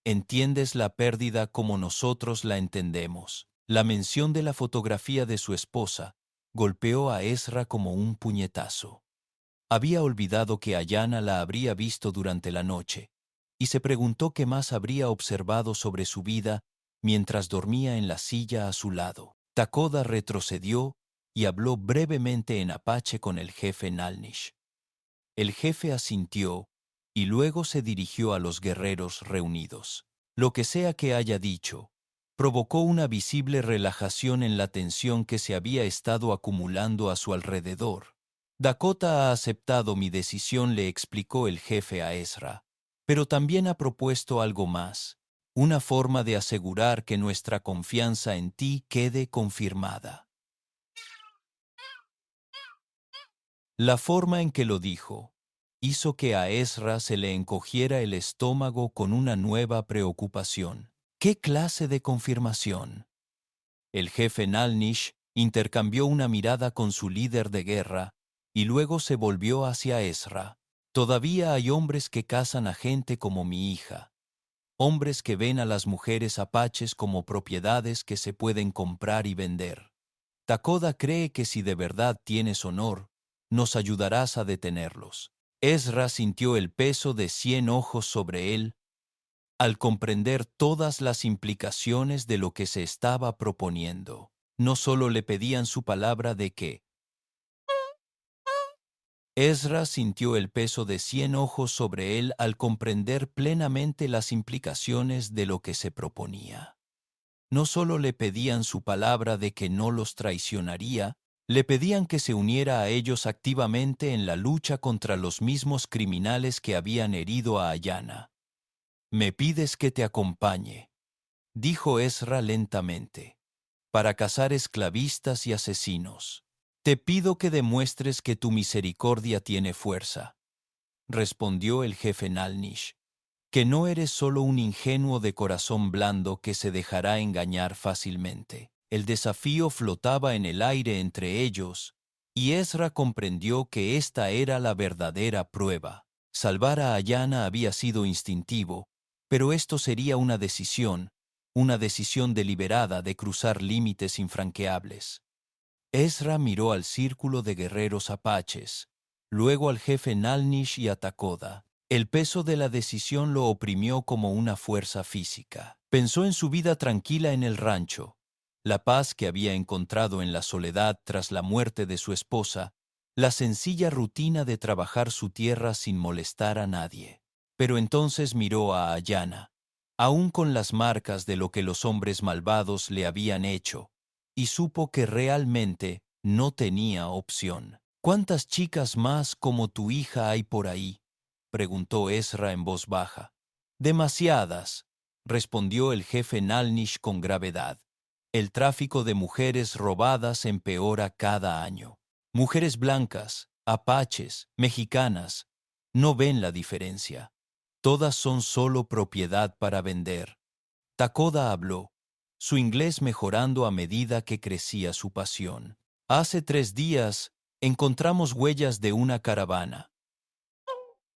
«Entiendes la pérdida como nosotros la entendemos». La mención de la fotografía de su esposa golpeó a Ezra como un puñetazo. Había olvidado que Ayana la habría visto durante la noche, y se preguntó qué más habría observado sobre su vida mientras dormía en la silla a su lado. Takoda retrocedió y habló brevemente en apache con el jefe Nalnish. El jefe asintió y luego se dirigió a los guerreros reunidos. Lo que sea que haya dicho, provocó una visible relajación en la tensión que se había estado acumulando a su alrededor. «Dakota ha aceptado mi decisión», le explicó el jefe a Ezra, «pero también ha propuesto algo más, una forma de asegurar que nuestra confianza en ti quede confirmada». La forma en que lo dijo hizo que a Ezra se le encogiera el estómago con una nueva preocupación. ¿Qué clase de confirmación? El jefe Nalnish intercambió una mirada con su líder de guerra y luego se volvió hacia Ezra. «Todavía hay hombres que cazan a gente como mi hija, hombres que ven a las mujeres apaches como propiedades que se pueden comprar y vender. Takoda cree que si de verdad tienes honor, nos ayudarás a detenerlos». Ezra sintió el peso de 100 ojos sobre él al comprender todas las implicaciones de lo que se estaba proponiendo. No solo le pedían su palabra de que. Ezra sintió el peso de 100 ojos sobre él al comprender plenamente las implicaciones de lo que se proponía. No solo le pedían su palabra de que no los traicionaría, le pedían que se uniera a ellos activamente en la lucha contra los mismos criminales que habían herido a Ayana. «Me pides que te acompañe», dijo Ezra lentamente, «para cazar esclavistas y asesinos. Te pido que demuestres que tu misericordia tiene fuerza», respondió el jefe Nalnish. que no eres solo un ingenuo de corazón blando que se dejará engañar fácilmente. El desafío flotaba en el aire entre ellos, y Ezra comprendió que esta era la verdadera prueba. Salvar a Ayanna había sido instintivo, pero esto sería una decisión deliberada de cruzar límites infranqueables. Ezra miró al círculo de guerreros apaches, luego al jefe Nalnish y a Takoda. El peso de la decisión lo oprimió como una fuerza física. Pensó en su vida tranquila en el rancho, la paz que había encontrado en la soledad tras la muerte de su esposa, la sencilla rutina de trabajar su tierra sin molestar a nadie. Pero entonces miró a Ayanna, aún con las marcas de lo que los hombres malvados le habían hecho, y supo que realmente no tenía opción. ¿Cuántas chicas más como tu hija hay por ahí?, preguntó Ezra en voz baja. Demasiadas, respondió el jefe Nalnish con gravedad. El tráfico de mujeres robadas empeora cada año. Mujeres blancas, apaches, mexicanas, no ven la diferencia. Todas son solo propiedad para vender. Takoda habló, su inglés mejorando a medida que crecía su pasión. Hace 3 días encontramos huellas de una caravana.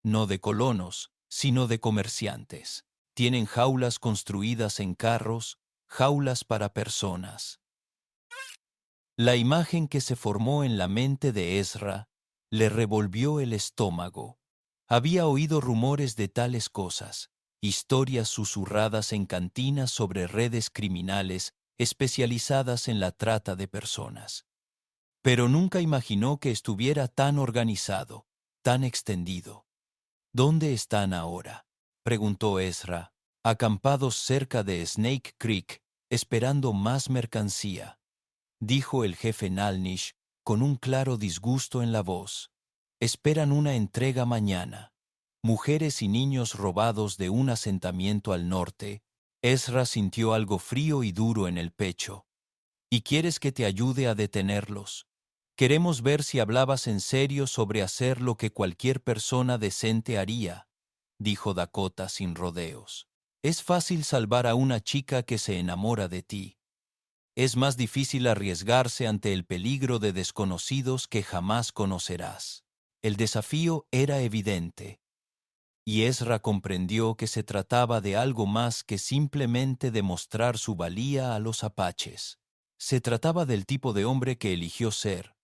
No de colonos, sino de comerciantes. Tienen jaulas construidas en carros, jaulas para personas. La imagen que se formó en la mente de Ezra le revolvió el estómago. Había oído rumores de tales cosas, historias susurradas en cantinas sobre redes criminales especializadas en la trata de personas. Pero nunca imaginó que estuviera tan organizado, tan extendido. ¿Dónde están ahora?, preguntó Ezra, acampados cerca de Snake Creek, esperando más mercancía. Dijo el jefe Nalnish con un claro disgusto en la voz. Esperan una entrega mañana. Mujeres y niños robados de un asentamiento al norte. Ezra sintió algo frío y duro en el pecho. ¿Y quieres que te ayude a detenerlos? Queremos ver si hablabas en serio sobre hacer lo que cualquier persona decente haría, dijo Dakota sin rodeos. Es fácil salvar a una chica que se enamora de ti. Es más difícil arriesgarse ante el peligro de desconocidos que jamás conocerás. El desafío era evidente, y Ezra comprendió que se trataba de algo más que simplemente demostrar su valía a los apaches. Se trataba del tipo de hombre que eligió ser.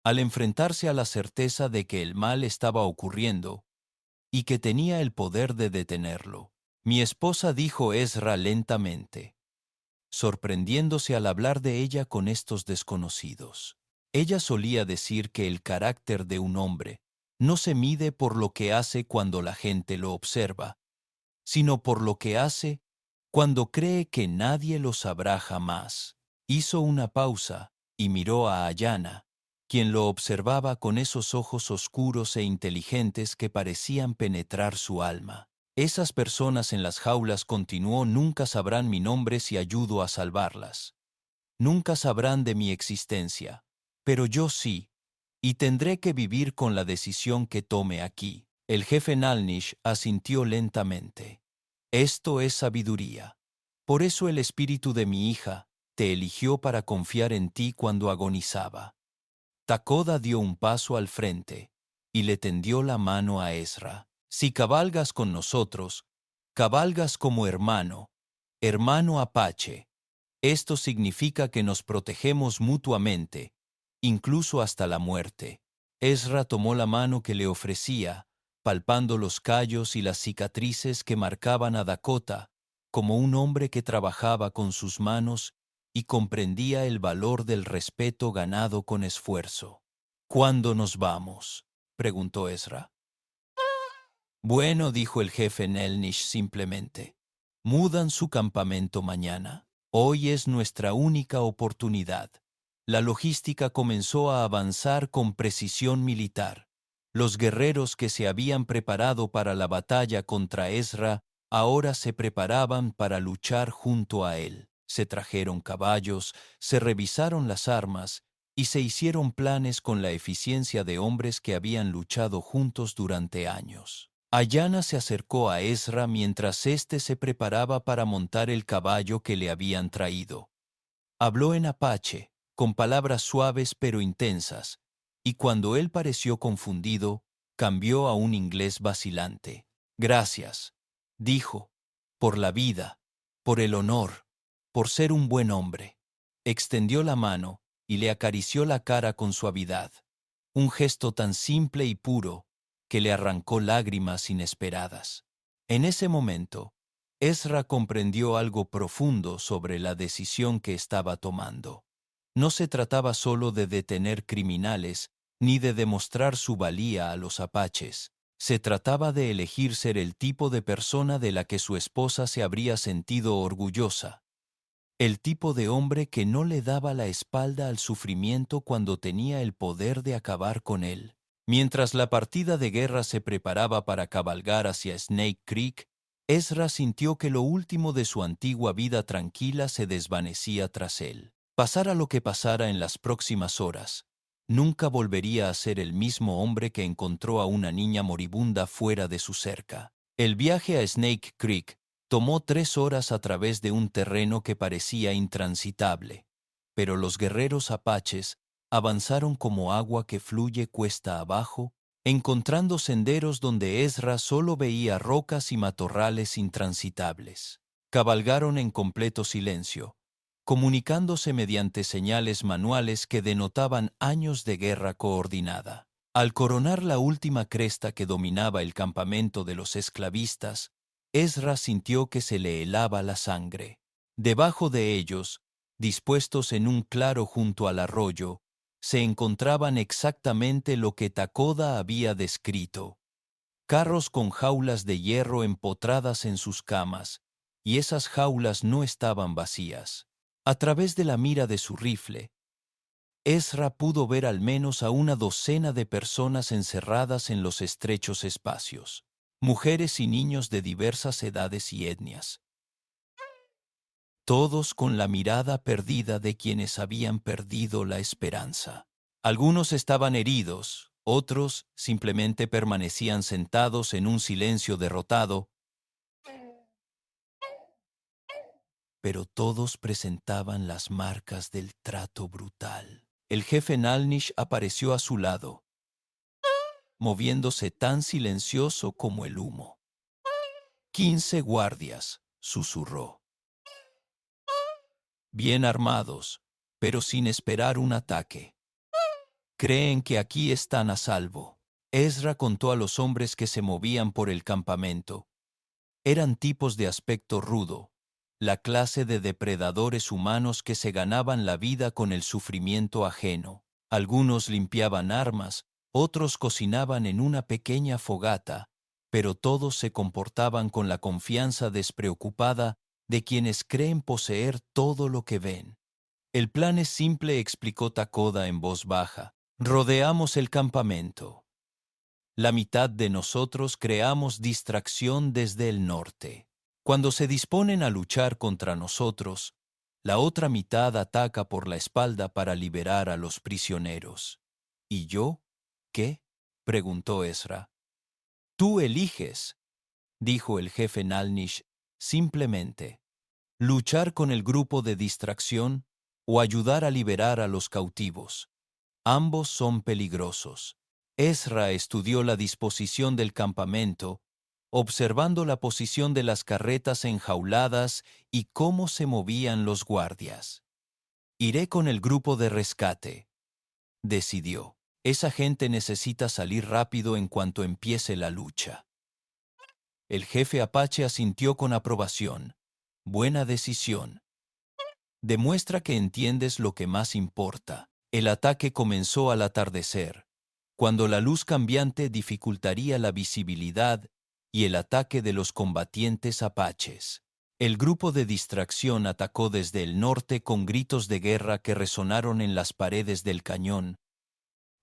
Al enfrentarse a la certeza de que el mal estaba ocurriendo y que tenía el poder de detenerlo. Mi esposa, dijo Ezra lentamente, sorprendiéndose al hablar de ella con estos desconocidos. Ella solía decir que el carácter de un hombre no se mide por lo que hace cuando la gente lo observa, sino por lo que hace cuando cree que nadie lo sabrá jamás. Hizo una pausa y miró a Ayanna, quien lo observaba con esos ojos oscuros e inteligentes que parecían penetrar su alma. Esas personas en las jaulas, continuó, nunca sabrán mi nombre si ayudo a salvarlas. Nunca sabrán de mi existencia. Pero yo sí, y tendré que vivir con la decisión que tome aquí. El jefe Nalnish asintió lentamente. Esto es sabiduría. Por eso el espíritu de mi hija te eligió para confiar en ti cuando agonizaba. Takoda dio un paso al frente y le tendió la mano a Ezra. Si cabalgas con nosotros, cabalgas como hermano, hermano apache. Esto significa que nos protegemos mutuamente, incluso hasta la muerte. Ezra tomó la mano que le ofrecía, palpando los callos y las cicatrices que marcaban a Dakota, como un hombre que trabajaba con sus manos y comprendía el valor del respeto ganado con esfuerzo. ¿Cuándo nos vamos?, preguntó Ezra. Bueno, dijo el jefe Nalnish simplemente. Mudan su campamento mañana. Hoy es nuestra única oportunidad. La logística comenzó a avanzar con precisión militar. Los guerreros que se habían preparado para la batalla contra Ezra ahora se preparaban para luchar junto a él. Se trajeron caballos, se revisaron las armas y se hicieron planes con la eficiencia de hombres que habían luchado juntos durante años. Ayana se acercó a Ezra mientras éste se preparaba para montar el caballo que le habían traído. Habló en apache, con palabras suaves pero intensas, y cuando él pareció confundido, cambió a un inglés vacilante. Gracias, dijo, por la vida, por el honor, por ser un buen hombre. Extendió la mano y le acarició la cara con suavidad, un gesto tan simple y puro que le arrancó lágrimas inesperadas. En ese momento, Ezra comprendió algo profundo sobre la decisión que estaba tomando. No se trataba solo de detener criminales ni de demostrar su valía a los apaches. Se trataba de elegir ser el tipo de persona de la que su esposa se habría sentido orgullosa. El tipo de hombre que no le daba la espalda al sufrimiento cuando tenía el poder de acabar con él. Mientras la partida de guerra se preparaba para cabalgar hacia Snake Creek, Ezra sintió que lo último de su antigua vida tranquila se desvanecía tras él. Pasara lo que pasara en las próximas horas, nunca volvería a ser el mismo hombre que encontró a una niña moribunda fuera de su cerca. El viaje a Snake Creek tomó 3 horas a través de un terreno que parecía intransitable, pero los guerreros apaches avanzaron como agua que fluye cuesta abajo, encontrando senderos donde Ezra solo veía rocas y matorrales intransitables. Cabalgaron en completo silencio, comunicándose mediante señales manuales que denotaban años de guerra coordinada. Al coronar la última cresta que dominaba el campamento de los esclavistas, Ezra sintió que se le helaba la sangre. Debajo de ellos, dispuestos en un claro junto al arroyo, se encontraban exactamente lo que Takoda había descrito. Carros con jaulas de hierro empotradas en sus camas, y esas jaulas no estaban vacías. A través de la mira de su rifle, Ezra pudo ver al menos a una docena de personas encerradas en los estrechos espacios, mujeres y niños de diversas edades y etnias, todos con la mirada perdida de quienes habían perdido la esperanza. Algunos estaban heridos, otros simplemente permanecían sentados en un silencio derrotado, pero todos presentaban las marcas del trato brutal. El jefe Nalnish apareció a su lado, moviéndose tan silencioso como el humo. 15 guardias, susurró. Bien armados, pero sin esperar un ataque. Creen que aquí están a salvo. Ezra contó a los hombres que se movían por el campamento. Eran tipos de aspecto rudo, la clase de depredadores humanos que se ganaban la vida con el sufrimiento ajeno. Algunos limpiaban armas, otros cocinaban en una pequeña fogata, pero todos se comportaban con la confianza despreocupada de quienes creen poseer todo lo que ven. El plan es simple, explicó Takoda en voz baja. Rodeamos el campamento. La mitad de nosotros creamos distracción desde el norte. Cuando se disponen a luchar contra nosotros, la otra mitad ataca por la espalda para liberar a los prisioneros. ¿Y yo? ¿Qué? Preguntó Ezra. Tú eliges, dijo el jefe Nalnish simplemente. Luchar con el grupo de distracción o ayudar a liberar a los cautivos. Ambos son peligrosos. Ezra estudió la disposición del campamento, observando la posición de las carretas enjauladas y cómo se movían los guardias. Iré con el grupo de rescate, decidió. Esa gente necesita salir rápido en cuanto empiece la lucha. El jefe apache asintió con aprobación. Buena decisión. Demuestra que entiendes lo que más importa. El ataque comenzó al atardecer, cuando la luz cambiante dificultaría la visibilidad y el ataque de los combatientes apaches. El grupo de distracción atacó desde el norte con gritos de guerra que resonaron en las paredes del cañón,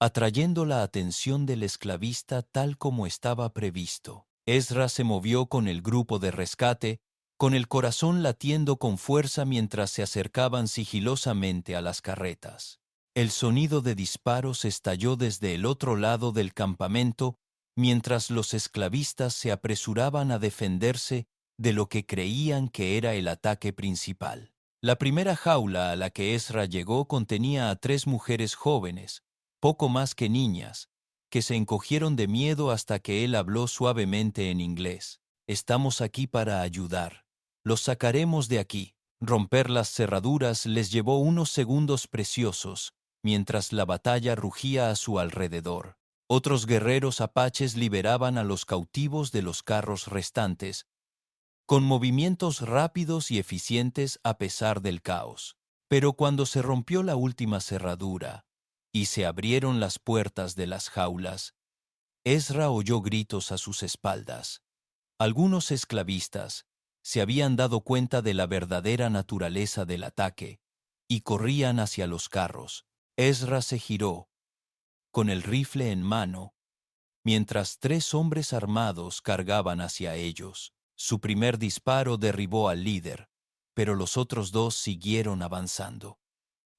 atrayendo la atención del esclavista tal como estaba previsto. Ezra se movió con el grupo de rescate, con el corazón latiendo con fuerza mientras se acercaban sigilosamente a las carretas. El sonido de disparos estalló desde el otro lado del campamento mientras los esclavistas se apresuraban a defenderse de lo que creían que era el ataque principal. La primera jaula a la que Ezra llegó contenía a 3 mujeres jóvenes, poco más que niñas, que se encogieron de miedo hasta que él habló suavemente en inglés. Estamos aquí para ayudar. Los sacaremos de aquí. Romper las cerraduras les llevó unos segundos preciosos, mientras la batalla rugía a su alrededor. Otros guerreros apaches liberaban a los cautivos de los carros restantes, con movimientos rápidos y eficientes a pesar del caos. Pero cuando se rompió la última cerradura y se abrieron las puertas de las jaulas, Ezra oyó gritos a sus espaldas. Algunos esclavistas se habían dado cuenta de la verdadera naturaleza del ataque y corrían hacia los carros. Ezra se giró, con el rifle en mano, mientras 3 hombres armados cargaban hacia ellos. Su primer disparo derribó al líder, pero los otros 2 siguieron avanzando.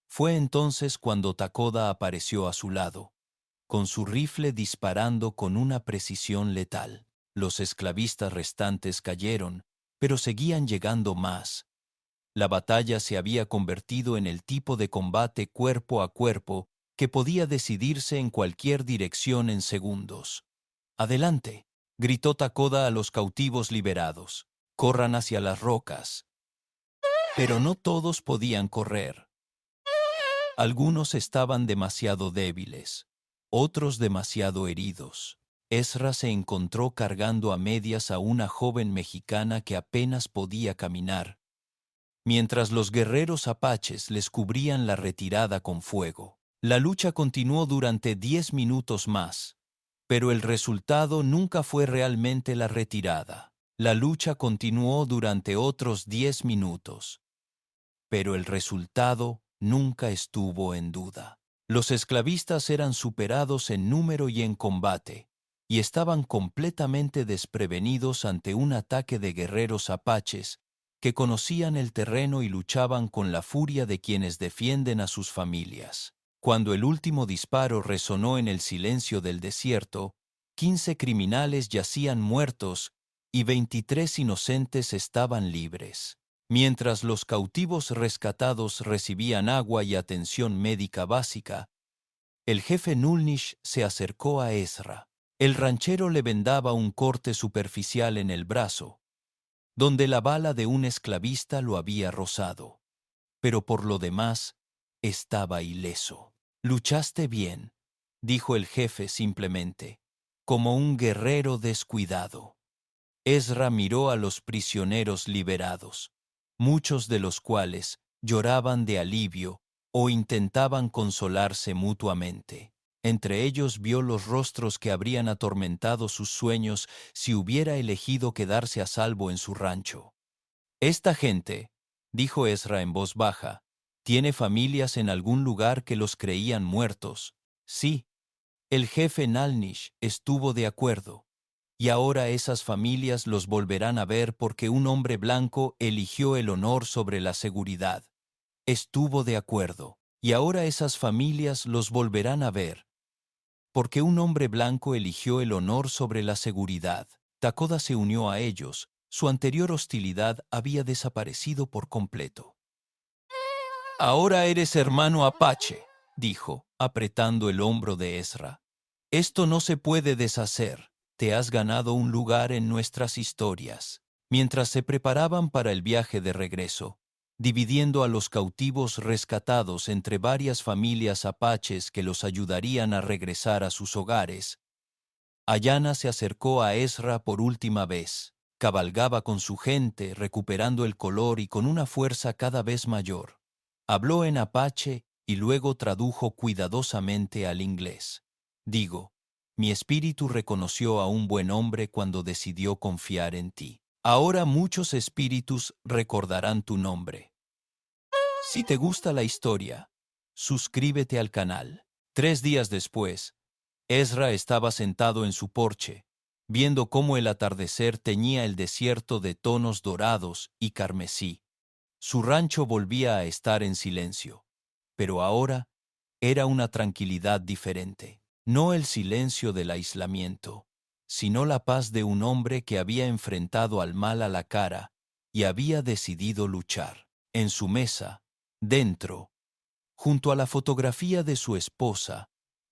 Fue entonces cuando Takoda apareció a su lado, con su rifle disparando con una precisión letal. Los esclavistas restantes cayeron, pero seguían llegando más. La batalla se había convertido en el tipo de combate cuerpo a cuerpo que podía decidirse en cualquier dirección en segundos. «Adelante», gritó Takoda a los cautivos liberados. «Corran hacia las rocas». Pero no todos podían correr. Algunos estaban demasiado débiles, otros demasiado heridos. Ezra se encontró cargando a medias a una joven mexicana que apenas podía caminar, mientras los guerreros apaches les cubrían la retirada con fuego. La lucha continuó durante 10 minutos más, pero el resultado nunca fue realmente la retirada. La lucha continuó durante otros 10 minutos, pero el resultado nunca estuvo en duda. Los esclavistas eran superados en número y en combate, y estaban completamente desprevenidos ante un ataque de guerreros apaches que conocían el terreno y luchaban con la furia de quienes defienden a sus familias. Cuando el último disparo resonó en el silencio del desierto, 15 criminales yacían muertos y 23 inocentes estaban libres. Mientras los cautivos rescatados recibían agua y atención médica básica, el jefe Nulnish se acercó a Ezra. El ranchero le vendaba un corte superficial en el brazo, donde la bala de un esclavista lo había rozado. Pero por lo demás, estaba ileso. «Luchaste bien», dijo el jefe simplemente, como un guerrero descuidado. Ezra miró a los prisioneros liberados, muchos de los cuales lloraban de alivio o intentaban consolarse mutuamente. Entre ellos vio los rostros que habrían atormentado sus sueños si hubiera elegido quedarse a salvo en su rancho. «Esta gente», dijo Ezra en voz baja, «tiene familias en algún lugar que los creían muertos». Sí, el jefe Nalnish estuvo de acuerdo. Y ahora esas familias los volverán a ver porque un hombre blanco eligió el honor sobre la seguridad. Estuvo de acuerdo. Y ahora esas familias los volverán a ver porque un hombre blanco eligió el honor sobre la seguridad. Takoda se unió a ellos. Su anterior hostilidad había desaparecido por completo. «Ahora eres hermano Apache», dijo, apretando el hombro de Ezra. «Esto no se puede deshacer. Te has ganado un lugar en nuestras historias». Mientras se preparaban para el viaje de regreso, dividiendo a los cautivos rescatados entre varias familias apaches que los ayudarían a regresar a sus hogares, Ayana se acercó a Ezra por última vez. Cabalgaba con su gente, recuperando el color y con una fuerza cada vez mayor. Habló en apache y luego tradujo cuidadosamente al inglés. «Digo, mi espíritu reconoció a un buen hombre cuando decidió confiar en ti. Ahora muchos espíritus recordarán tu nombre. Si te gusta la historia, suscríbete al canal». 3 días después, Ezra estaba sentado en su porche, viendo cómo el atardecer teñía el desierto de tonos dorados y carmesí. Su rancho volvía a estar en silencio, pero ahora era una tranquilidad diferente. No el silencio del aislamiento, sino la paz de un hombre que había enfrentado al mal a la cara y había decidido luchar. En su mesa, dentro, junto a la fotografía de su esposa,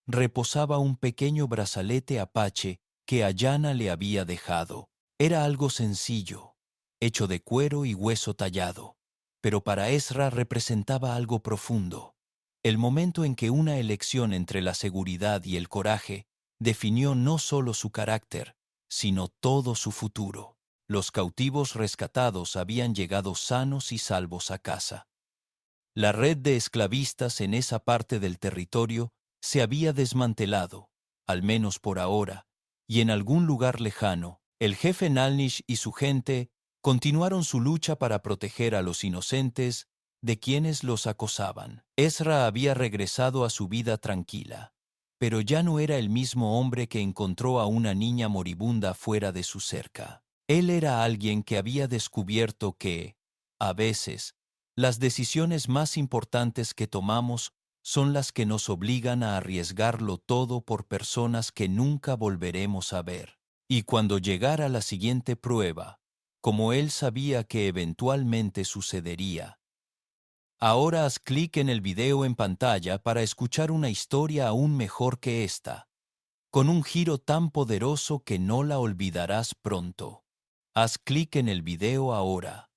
reposaba un pequeño brazalete apache que Ayanna le había dejado. Era algo sencillo, hecho de cuero y hueso tallado, pero para Ezra representaba algo profundo. El momento en que una elección entre la seguridad y el coraje definió no solo su carácter, sino todo su futuro. Los cautivos rescatados habían llegado sanos y salvos a casa. La red de esclavistas en esa parte del territorio se había desmantelado, al menos por ahora, y en algún lugar lejano, el jefe Nalnish y su gente continuaron su lucha para proteger a los inocentes de quienes los acosaban. Ezra había regresado a su vida tranquila, pero ya no era el mismo hombre que encontró a una niña moribunda fuera de su cerca. Él era alguien que había descubierto que, a veces, las decisiones más importantes que tomamos son las que nos obligan a arriesgarlo todo por personas que nunca volveremos a ver. Y cuando llegara la siguiente prueba, como él sabía que eventualmente sucedería. Ahora haz clic en el video en pantalla para escuchar una historia aún mejor que esta, con un giro tan poderoso que no la olvidarás pronto. Haz clic en el video ahora.